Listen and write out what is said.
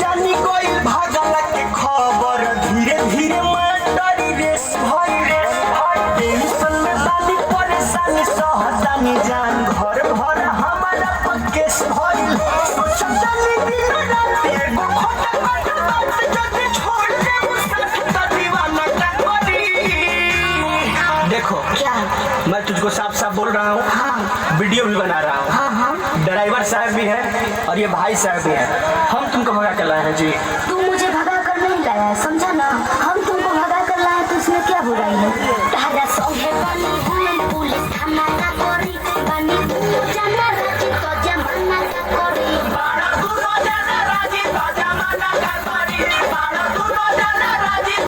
जानी कोई भागल के खबर धीरे धीरे मटरी रेस भई टेंशन में बानी परेशानी सहतानी जान घर भर हमारा पकेस भइल सोचतानी दिन रात एगो खोटा बात जदी छोड़ दे उसका दीवाना का करी। देखो क्या? मैं तुझको साफ साफ बोल रहा हूँ, हाँ। वीडियो भी बना रहा हूँ, हाँ। ड्राइवर साहब भी है और ये भाई साहब भी है। हम तुमको भगा कर लाए हैं जी। तू मुझे भगा कर नहीं लाया है, समझा ना। हम तुमको भगा कर लाए तो इसमें क्या बुराई है। तारा सौ है